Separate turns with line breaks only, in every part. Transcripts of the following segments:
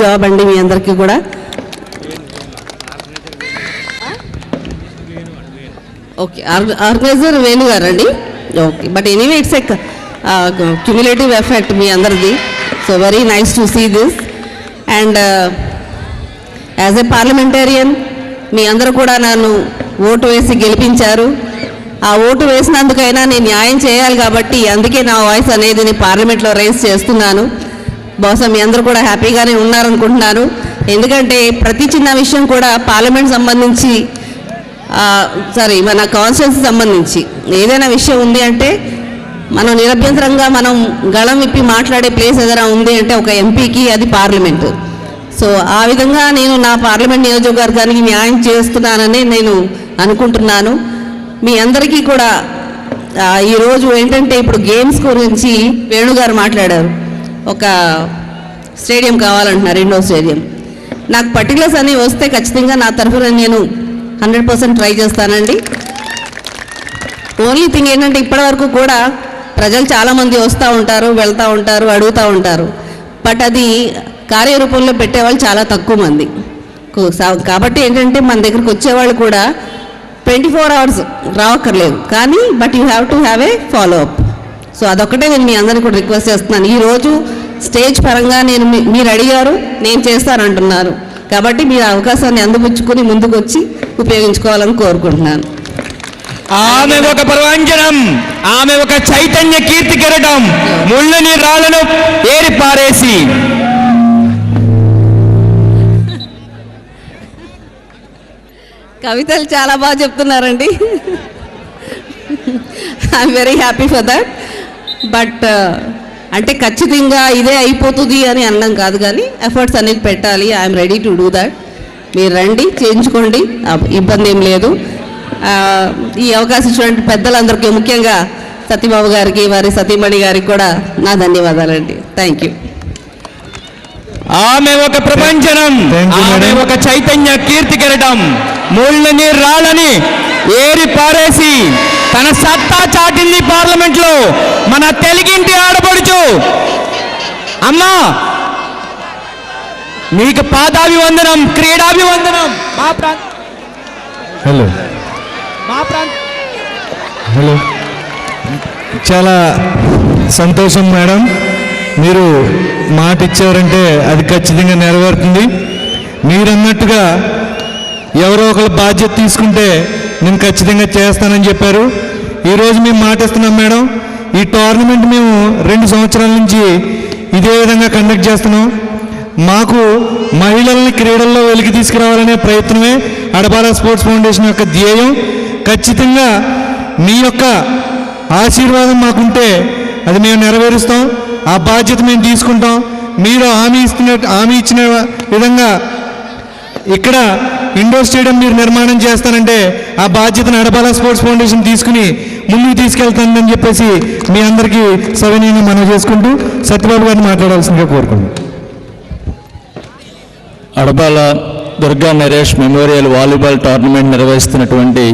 Job అండి మీ అందరికీ కూడా. ఓకే, ఆర్గనైజర్ వేణు గారు అండి. Okay, but anyway it's a cumulative effect మీ అందరిది. So very nice to see this. And as a parliamentarian మీ అందరూ కూడా నన్ను ఓటు వేసి గెలిపించారు. ఆ ఓటు వేసినందుకైనా నేను న్యాయం చేయాలి కాబట్టి అందుకే నా వాయిస్ అనేది నేను పార్లమెంట్లో రైజ్ చేస్తున్నాను. బహుశా మీ అందరూ కూడా హ్యాపీగానే ఉన్నారనుకుంటున్నాను. ఎందుకంటే ప్రతి చిన్న విషయం కూడా పార్లమెంట్ సంబంధించి మన కాన్స్టిట్యున్సీ సంబంధించి ఏదైనా విషయం ఉంది అంటే మనం నిరభ్యంతరంగా మనం గళం విప్పి మాట్లాడే ప్లేస్ ఏదైనా ఉంది అంటే ఒక ఎంపీకి అది పార్లమెంటు. సో ఆ విధంగా నేను నా పార్లమెంట్ నియోజకవర్గానికి న్యాయం చేస్తున్నానని నేను అనుకుంటున్నాను. మీ అందరికీ కూడా ఈరోజు ఏంటంటే ఇప్పుడు గేమ్స్ గురించి వేణుగారు మాట్లాడారు. ఒక స్టేడియం కావాలంటున్నారు, ఇండోర్ స్టేడియం. నాకు పర్టికులర్స్ అన్నీ వస్తే ఖచ్చితంగా నా తరఫున నేను 100% ట్రై చేస్తానండి. ఓన్లీ థింగ్ ఏంటంటే ఇప్పటివరకు కూడా ప్రజలు చాలామంది వస్తూ ఉంటారు, వెళ్తూ ఉంటారు, అడుగుతూ ఉంటారు. బట్ అది కార్యరూపంలో పెట్టేవాళ్ళు చాలా తక్కువ మంది. కాబట్టి ఏంటంటే మన దగ్గరికి వచ్చేవాళ్ళు కూడా 24 hours రావక్కర్లేదు, కానీ but you have to have a follow up. So అదొక్కటే నేను మీ అందరినీ కూడా రిక్వెస్ట్ చేస్తున్నాను. ఈరోజు స్టేజ్ పరంగా మీరు అడిగారు, నేను చేస్తానంటున్నారు కాబట్టి మీరు అవకాశాన్ని అందిపుచ్చుకొని ముందుకు వచ్చి ఉపయోగించుకోవాలని కోరుకుంటున్నాను.
ఆమె ఒక ప్రవంచనం, ఆమె ఒక చైతన్య కీర్తి కిరటం, ముళ్ళని రాళ్ళను ఏరి పారేసి.
కవితలు చాలా బాగా చెప్తున్నారండి. I'm very happy for that. But అంటే ఖచ్చితంగా ఇదే అయిపోతుంది అని అన్నాం కాదు, కానీ ఎఫర్ట్స్ అనేది పెట్టాలి. I'm ready to do that. మీరు రండి, చేయించుకోండి, ఇబ్బంది ఏం లేదు. ఈ అవకాశం ఇచ్చినటువంటి పెద్దలందరికీ, ముఖ్యంగా సతీబాబు గారికి, వారి సతీమణి గారికి కూడా నా ధన్యవాదాలండి. Thank you.
ఆమె ఒక ప్రపంచనం, ఆమె ఒక చైతన్య కీర్తి కిరటం, ముళ్ళని రాళ్ళని ఏరి పారేసి తన సత్తా చాటింది పార్లమెంట్ లో. మన తెలుగింటి ఆడపడుచు అమ్మా, మీకు పాదాభివందనం, క్రీడాభివందనం.
హలో హలో, చాలా సంతోషం మేడం. మీరు మాట ఇచ్చారంటే అది ఖచ్చితంగా నెరవేరుతుంది. మీరన్నట్టుగా ఎవరో ఒకరు బాధ్యత తీసుకుంటే నేను ఖచ్చితంగా చేస్తానని చెప్పారు. ఈరోజు మేము మాట ఇస్తున్నాం మేడం. ఈ టోర్నమెంట్ మేము 2 సంవత్సరాల నుంచి ఇదే విధంగా కండక్ట్ చేస్తున్నాం. మాకు మహిళల్ని క్రీడల్లో వెలికి తీసుకురావాలనే ప్రయత్నమే అడపాల స్పోర్ట్స్ ఫౌండేషన్ యొక్క ధ్యేయం. ఖచ్చితంగా మీ యొక్క ఆశీర్వాదం మాకుంటే అది మేము నెరవేరుస్తాం. ఆ బాధ్యత మేము తీసుకుంటాం. మీరు హామీ ఇచ్చిన విధంగా ఇక్కడ ఇండోర్ స్టేడియం మీరు నిర్మాణం చేస్తానంటే ఆ బాధ్యతను అడపాల స్పోర్ట్స్ ఫౌండేషన్ తీసుకుని ముందుకు తీసుకెళ్తానని చెప్పేసి మీ అందరికీ సవినీయంగా మనవి చేసుకుంటూ సత్యబాబు గారిని మాట్లాడాల్సిందిగా కోరుకుంటున్నాను.
Adapala Durga Naresh memorial volleyball tournament నిర్వహిస్తున్నటువంటి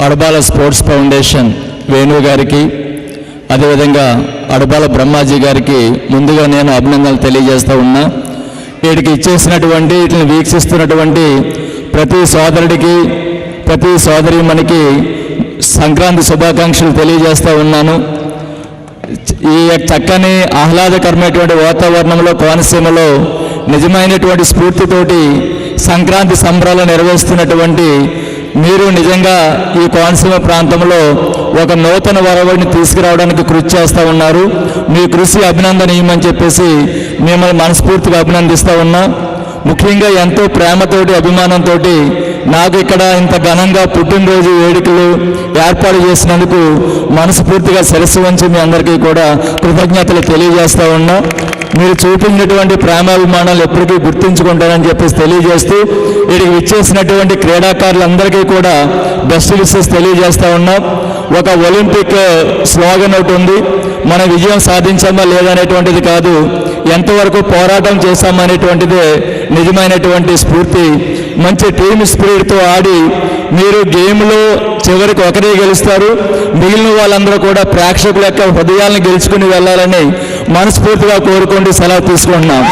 అడపాల స్పోర్ట్స్ ఫౌండేషన్ వేణు గారికి, అదేవిధంగా అడపాల బ్రహ్మాజీ గారికి ముందుగా నేను అభినందనలు తెలియజేస్తూ ఉన్నా. వీటికి ఇచ్చేసినటువంటి, వీటిని వీక్షిస్తున్నటువంటి ప్రతి సోదరుడికి, ప్రతి సోదరీమణికి సంక్రాంతి శుభాకాంక్షలు తెలియజేస్తూ ఉన్నాను. ఈ చక్కని ఆహ్లాదకరమైనటువంటి వాతావరణంలో కోనసీమలో నిజమైనటువంటి స్ఫూర్తితోటి సంక్రాంతి సంబరాలు నిర్వహిస్తున్నటువంటి మీరు నిజంగా ఈ కోనసీమ ప్రాంతంలో ఒక నూతన వరవడిని తీసుకురావడానికి కృషి చేస్తూ ఉన్నారు. మీ కృషి అభినందనీయమని చెప్పేసి మిమ్మల్ని మనస్ఫూర్తిగా అభినందిస్తూ ఉన్నా. ముఖ్యంగా ఎంతో ప్రేమతోటి, అభిమానంతో నాకు ఇక్కడ ఇంత ఘనంగా పుట్టినరోజు వేడుకలు ఏర్పాటు చేసినందుకు మనస్ఫూర్తిగా శిరస్సు వంచి మీ అందరికీ కూడా కృతజ్ఞతలు తెలియజేస్తూ ఉన్నా. మీరు చూపించినటువంటి ప్రేమాభిమానాలు ఎప్పటికీ గుర్తుంచుకుంటారని చెప్పేసి తెలియజేస్తూ వీడికి విచ్చేసినటువంటి క్రీడాకారులందరికీ కూడా బెస్ట్ విషెస్ తెలియజేస్తూ ఉన్నాం. ఒక ఒలింపిక్ స్లోగన్ ఒకటి ఉంది, మన విజయం సాధించామా లేదనేటువంటిది కాదు, ఎంతవరకు పోరాటం చేశామనేటువంటిదే నిజమైనటువంటి స్ఫూర్తి. మంచి టీమ్ స్పిరిట్తో ఆడి మీరు గేమ్లో చివరికి ఒకరే గెలుస్తారు, మిగిలిన వాళ్ళందరూ కూడా ప్రేక్షకుల యొక్క హృదయాలను గెలుచుకుని వెళ్ళాలని మనస్ఫూర్తిగా కోరుకోండి. సెలవు తీసుకుంటున్నాం.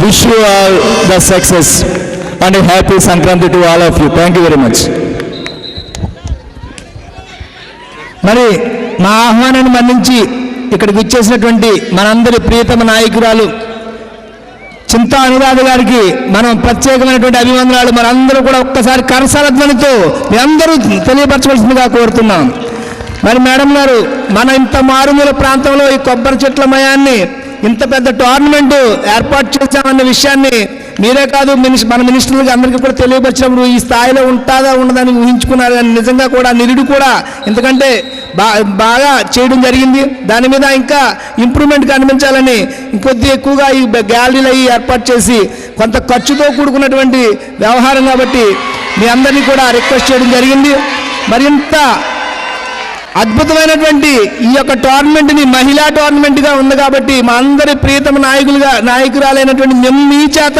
wish you all the success and a happy Sankranti to all of you. Thank you very much.
మరి మా ఆహ్వానాన్ని మన్నించి ఇక్కడికి వచ్చేసినటువంటి మనందరి ప్రియతమ నాయకురాలు చింతా అనురాధ గారికి మనం ప్రత్యేకమైనటువంటి అభివందనాలు. మనందరూ కూడా ఒక్కసారి కరసాల ధ్వనితో మీ అందరూ తెలియపరచవలసిందిగా కోరుతున్నాం. మరి మేడం గారు, మన ఇంత మారుమూల ప్రాంతంలో ఈ కొబ్బరి చెట్ల మయాన్ని ఇంత పెద్ద టోర్నమెంట్ ఏర్పాటు చేశామన్న విషయాన్ని మీరే కాదు మన మినిస్టర్లకి అందరికీ కూడా తెలియపరిచినప్పుడు ఈ స్థాయిలో ఉంటుందా ఉండదని ఊహించుకున్నారు. కానీ నిజంగా కూడా నిరుడు కూడా ఎందుకంటే బాగా చేయడం జరిగింది. దాని మీద ఇంకా ఇంప్రూవ్మెంట్ కనిపించాలని ఇంకొద్ది ఎక్కువగా ఈ గ్యాలరీలు అవి ఏర్పాటు చేసి కొంత ఖర్చుతో కూడుకున్నటువంటి వ్యవహారం కాబట్టి మీ అందరినీ కూడా రిక్వెస్ట్ చేయడం జరిగింది. మరింత అద్భుతమైనటువంటి ఈ యొక్క టోర్నమెంట్ని మహిళా టోర్నమెంట్గా ఉంది కాబట్టి మా అందరి ప్రియతమ నాయకురాలైనటువంటి మీ చేత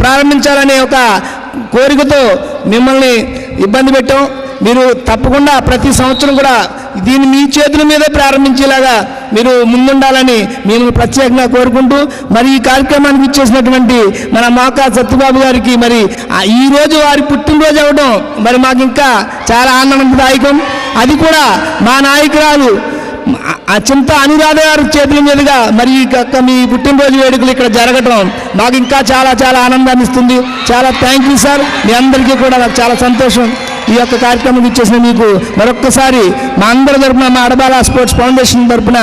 ప్రారంభించాలనే ఒక కోరికతో మిమ్మల్ని ఇబ్బంది పెట్టాం. మీరు తప్పకుండా ప్రతి సంవత్సరం కూడా దీన్ని మీ చేతుల మీదే ప్రారంభించేలాగా మీరు ముందుండాలని మేము ప్రత్యేకంగా కోరుకుంటూ మరి ఈ కార్యక్రమానికి ఇచ్చేసినటువంటి మన మోకా సత్యబాబు గారికి మరి ఈరోజు వారి పుట్టినరోజు అవ్వడం మరి మాకు ఇంకా చాలా ఆనందదాయకం. అది కూడా మా నాయకురాలు చింత అనురాధ గారి చేతుల మీదుగా మరి మీ పుట్టినరోజు వేడుకలు ఇక్కడ జరగటం మాకు ఇంకా చాలా చాలా ఆనందాన్ని ఇస్తుంది. చాలా థ్యాంక్ యూ సార్. మీ అందరికీ కూడా నాకు చాలా సంతోషం. ఈ యొక్క కార్యక్రమం ఇచ్చేసిన మీకు మరొక్కసారి మా అందరి తరపున మా అడబాల స్పోర్ట్స్ ఫౌండేషన్ తరపున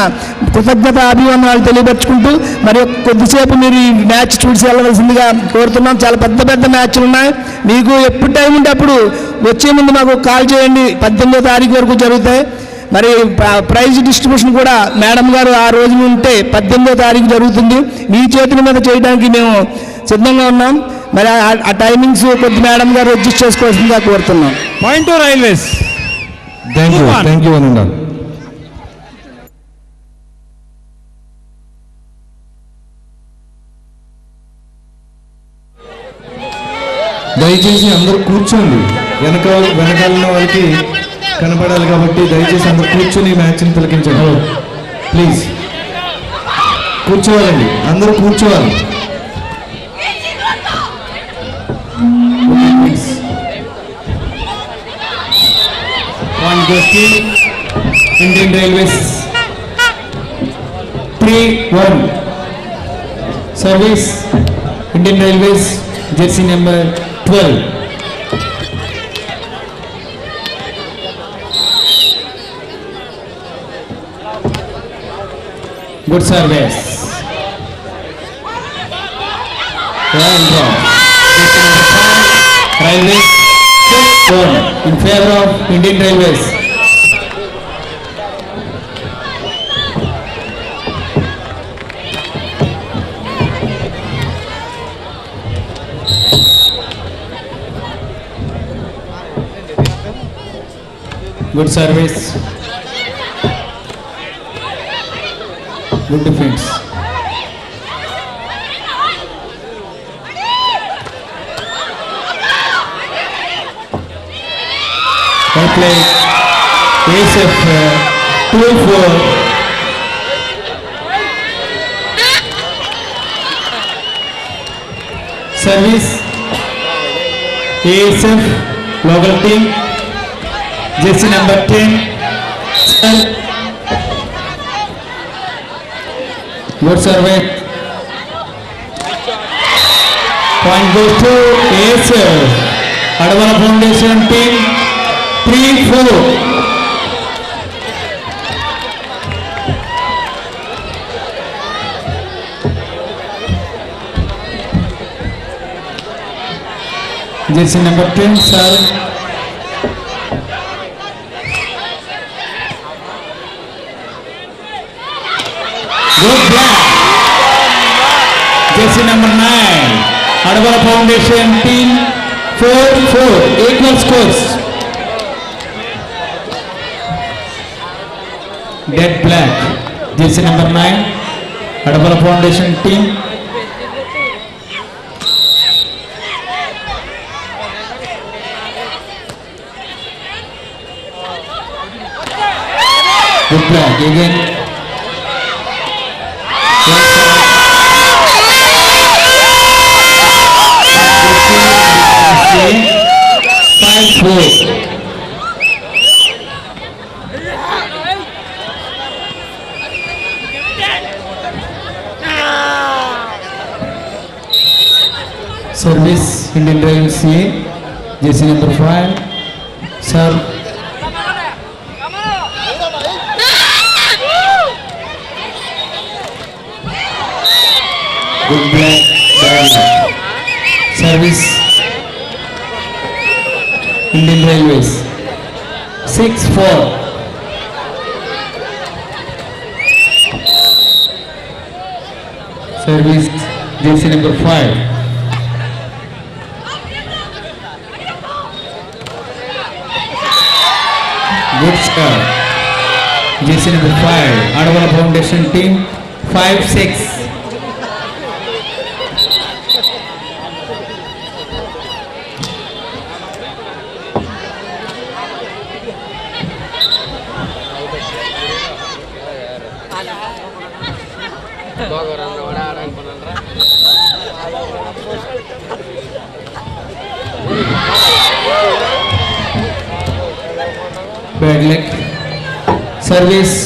కృతజ్ఞత అభివందనాలు తెలియపరుచుకుంటూ మరి కొద్దిసేపు మీరు ఈ మ్యాచ్ చూసి వెళ్ళవలసిందిగా కోరుతున్నాం. చాలా పెద్ద పెద్ద మ్యాచ్లు ఉన్నాయి. మీకు ఎప్పుడు టైం ఉంటే అప్పుడు వచ్చే ముందు మాకు కాల్ చేయండి. 18వ తారీఖు వరకు జరుగుతాయి. మరి ప్రైజ్ డిస్ట్రిబ్యూషన్ కూడా మేడం గారు ఆ రోజు ఉంటే 18వ తారీఖు జరుగుతుంది. మీ చేతుల మీద చేయడానికి మేము సిద్ధంగా ఉన్నాం. మరి ఆ టైమింగ్స్ కొద్ది మేడం గారు అడ్జస్ట్ చేసుకోవాల్సిందిగా కోరుతున్నాం.
Point to railways. Thank you అనండి. దయచేసి అందరూ కూర్చోండి. వెనకాల వాళ్ళకి కనపడాలి కాబట్టి దయచేసి అందరూ కూర్చొని మ్యాచ్ని తిలకించండి. ప్లీజ్ కూర్చోవాలండి, అందరూ కూర్చోవాలి. One goes to Indian Railways. 3-1. Service Indian Railways, jersey number 12. Good service. Well drawn. Railways 6-1 in favor of Indian Railways. Good service. Good defense. Well played. ASF 2-4. Service ASF local team. Jersey number 10. Good survey. Point goes to ASF Advala Foundation team. 3-4. Jersey number 10, sir. Good block. Jersey number 9. Advala Foundation team. 4-4. Equal scores. Dead black. Jersey number 9. Advala Foundation team. Good black again.
Service Indian Railways CA, jersey number 5. Serve. Good black, bad luck. Service Indian Railways 6-4. Service jersey number 5. Good start. Jersey number 5. Advala Foundation team 5-6. Bad luck. Service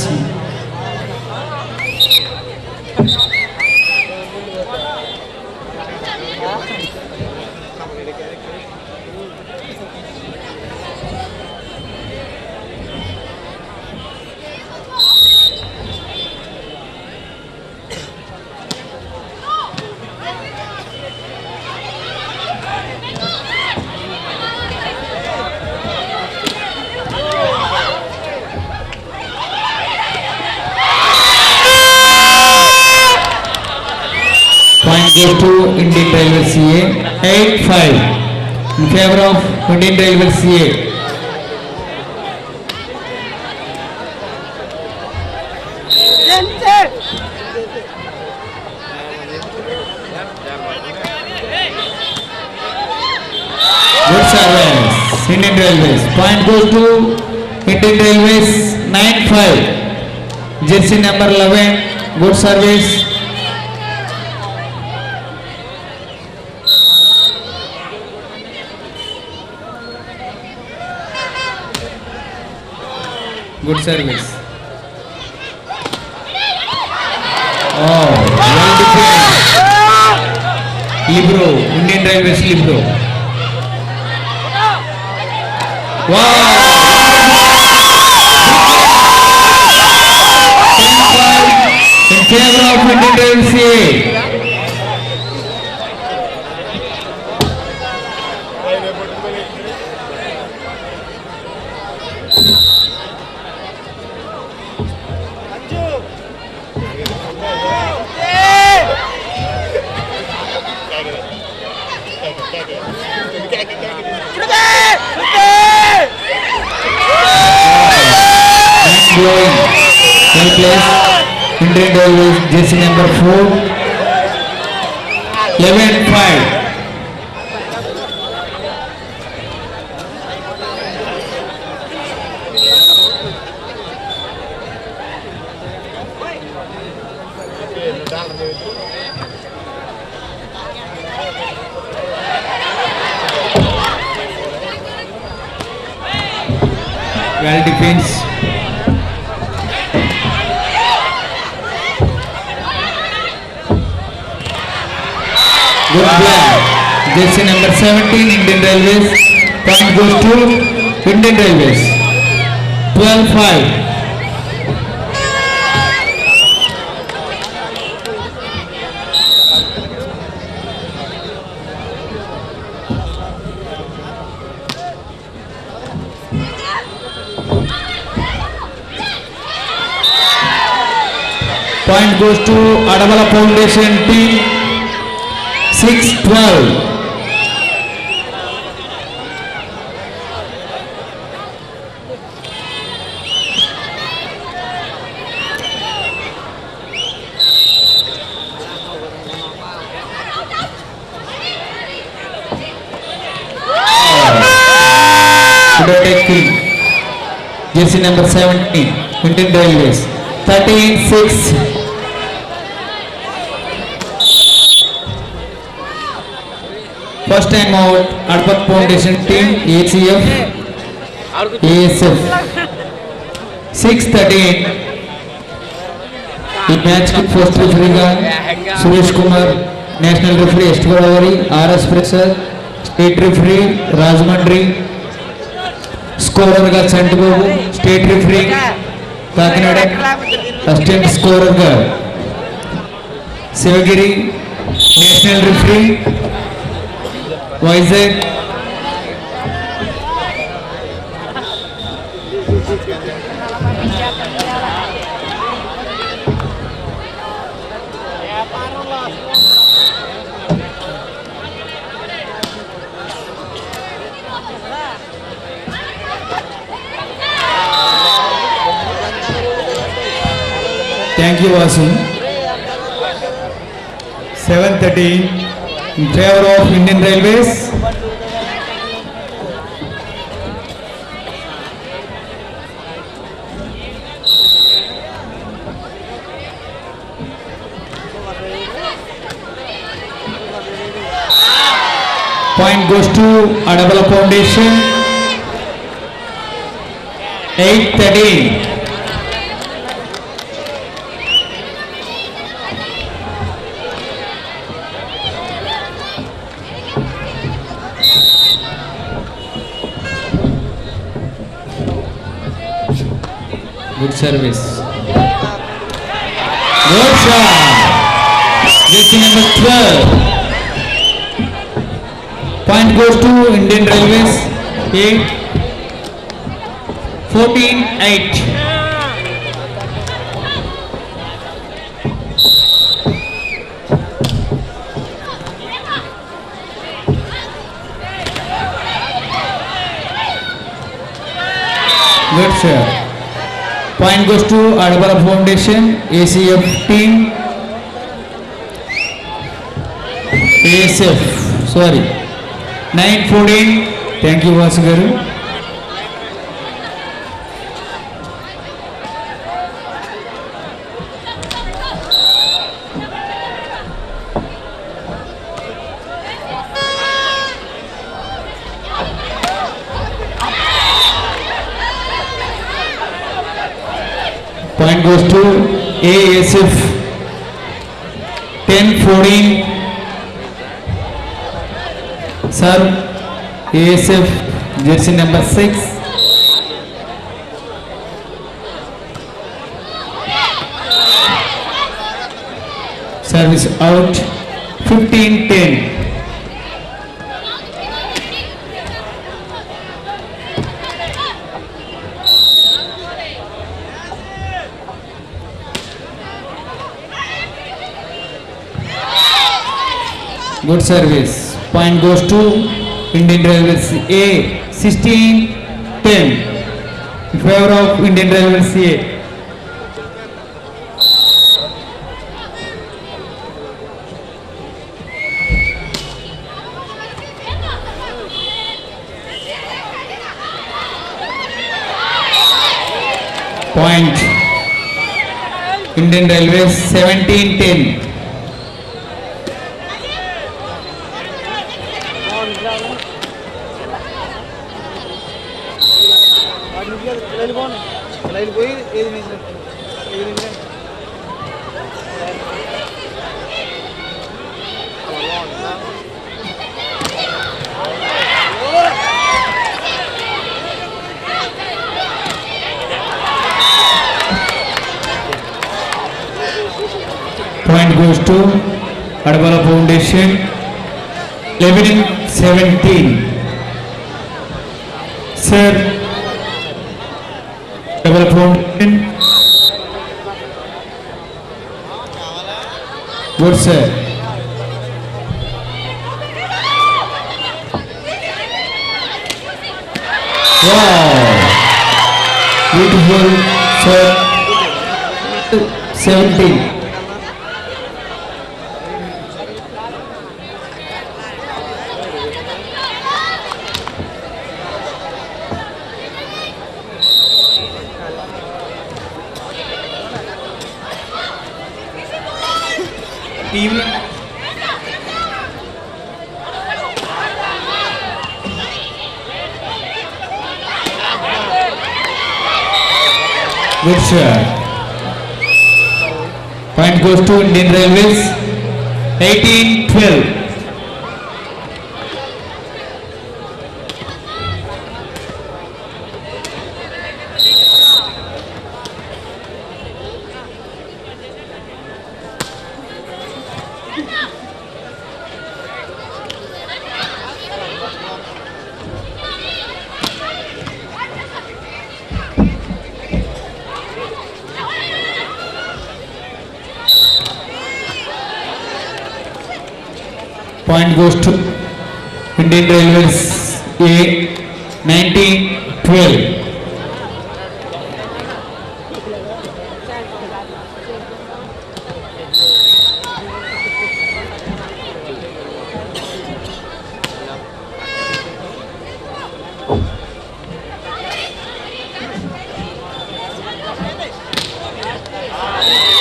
point goes to Indian Railways CA 8-5 in favor of Indian Railways CA. Good service, Indian Railways. Point goes to Indian Railways 9-5. Jersey number 11. Good service. Good service. Oh, well defended. Libero, Indian Railways Libero. Wow! 10-5 in favor of Indian Railways CA. Blowing. Well placed. Indian Railways jersey number 4. 11-5. Well defense. Good black. Jersey number 17 Indian Railways. Point goes to Indian Railways. 12-5. Point goes to Advala Foundation team 6-12. Good tackle. Jersey number 17 Indian Railways 13-6. First time out, Advat Foundation team, ACF, ASF, 6-13. ఈ match కి first రిఫరీగా Suresh Kumar National referee East Godavari, RS Prasad, State referee Rajmandri, scorer ga Santibabu, State referee Kakinada, assistant scorer ga Sivagiri, national referee Vizag, thank you Vasu. 7:30 in favor of Indian Railways. Point goes to Adabala Foundation. 8:13. Good service. Good shot. Jersey number 12. Point goes to Indian Railways. 14-8. Good shot. Point goes to Adabala Foundation, ACF team. ASF, sorry. 9:14. Thank you, Vasu garu. Point goes to ASF 10-14. Sir, ASF jersey number 6. Service out 15-10. Good service. Point goes to Indian Railways A 16-10 in favor of Indian Railways A. Point Indian Railways 17-10. Point goes to Adabala Foundation 11-17. Sir, Adabala Foundation. Good sir. Wow, beautiful sir. 17. Team good shot. Point goes to Indian Railways 17-14. Point goes to Adabala Foundation. 17-10. Sir, Adabala Foundation. Good sir. Point goes to Indian Railways 17-10. Good shot. Point goes to Indian Railways 17-10. Sir, Adabala Foundation. 17-10. Good shot. 18-12. Point goes to Indian Railways A, 19-12.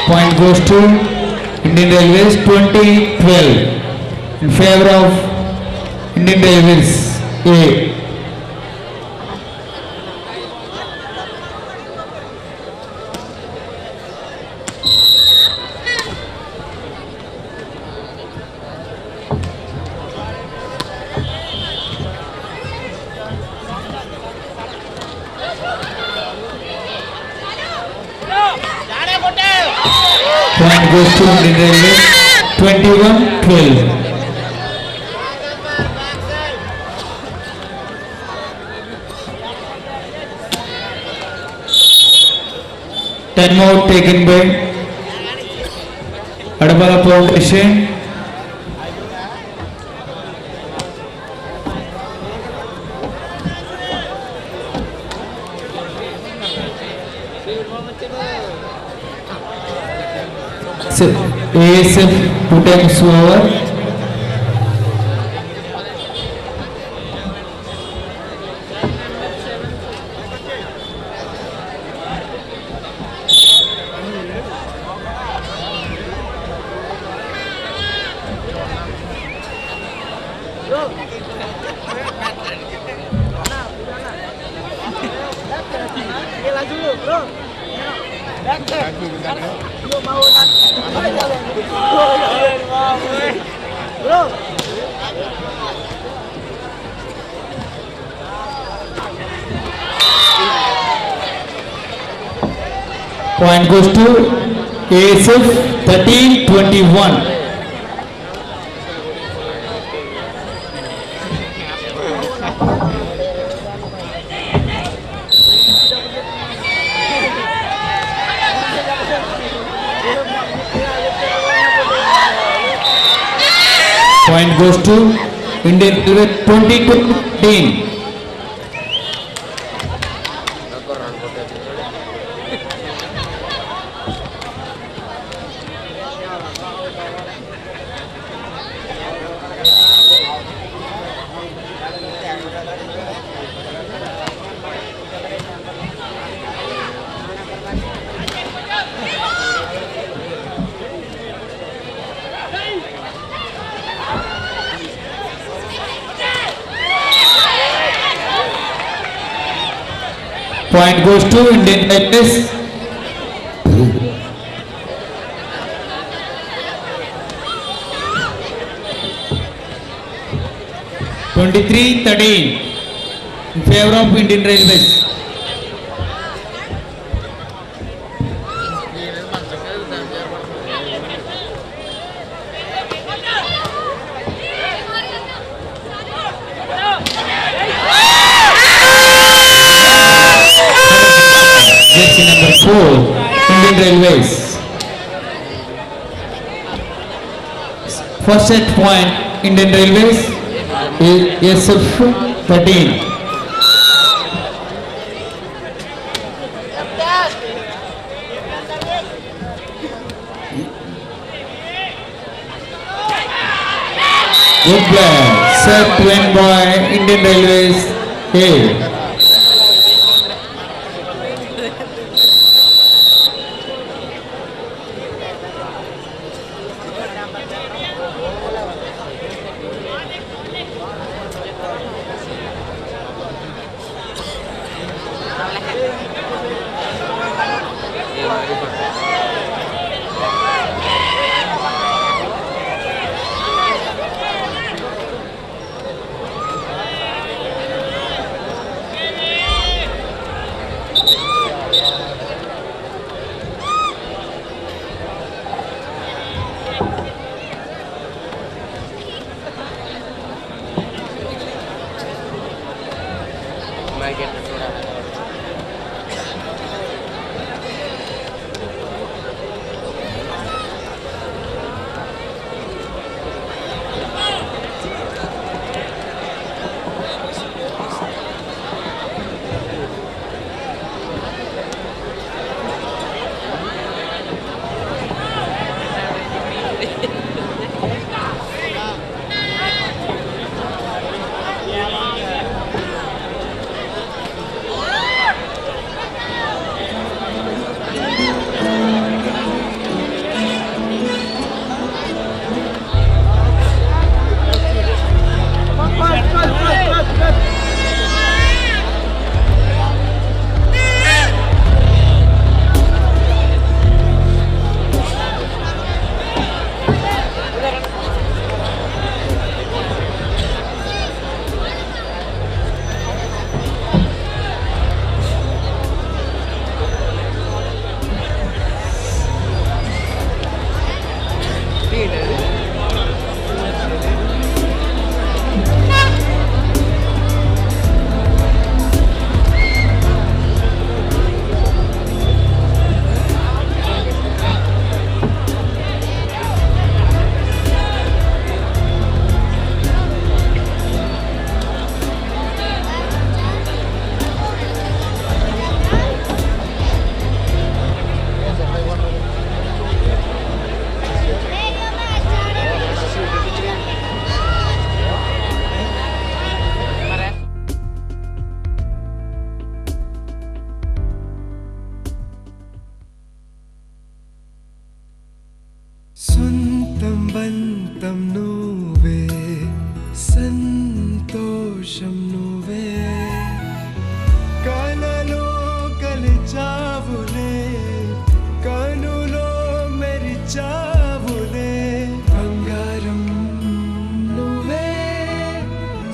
Point goes to Indian Railways 20-12 in favor of Indian Railways A. Point goes to Indian Railways 21-12. Ten more taken by Adabala Foundation. So, ASF 2 times over. Point goes to ASF 13-21. Point goes to Indian Railways 20-15. Point goes to Indian Railways. (23-13) in favor of Indian Railways. Jersey number 4, Indian Railways. First set point, Indian Railways, SF 13. Good play, set win by Indian Railways A.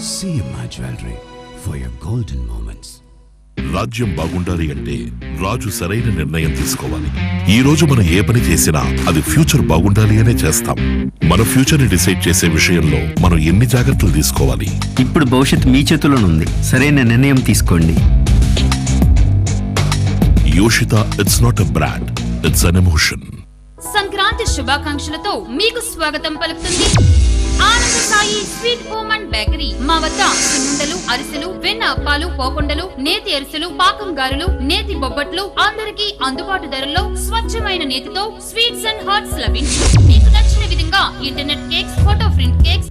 CMI Jewelry for your golden moments.
రాజ్యం బాగుండాలి అంటే రాజు సరైన నిర్ణయం తీసుకోవాలి. ఈ రోజు మనం ఏ పని చేసినా అది ఫ్యూచర్ బాగుండాలి అనే చేస్తాం. మన ఫ్యూచర్ ని డిసైడ్ చేసే విషయంలో మనం ఎన్ని జాగ్రత్తలు తీసుకోవాలి?
ఇప్పుడు భవిష్యత్తు మీ చేతుల్లోనుంది. సరైన నిర్ణయం తీసుకోండి.
Yoshita, it's not a brand, it's an emotion.
Sankranti శుభాకాంక్షలతో మీకు స్వాగతం పలుకుతుంది Ananda Sai sweet home and bakery. మా వద్ద సున్నుండలు, అరిసెలు, వెన్న అప్పాలు, పోకుండలు, నేతి అరిసెలు, పాకం గారెలు, నేతి బొబ్బట్లు అందరికీ అందుబాటు ధరల్లో స్వచ్ఛమైన నేతితో స్వీట్స్ అండ్ హాట్స్ లభించు. మీకు నచ్చిన విధంగా internet cakes, photo print cakes,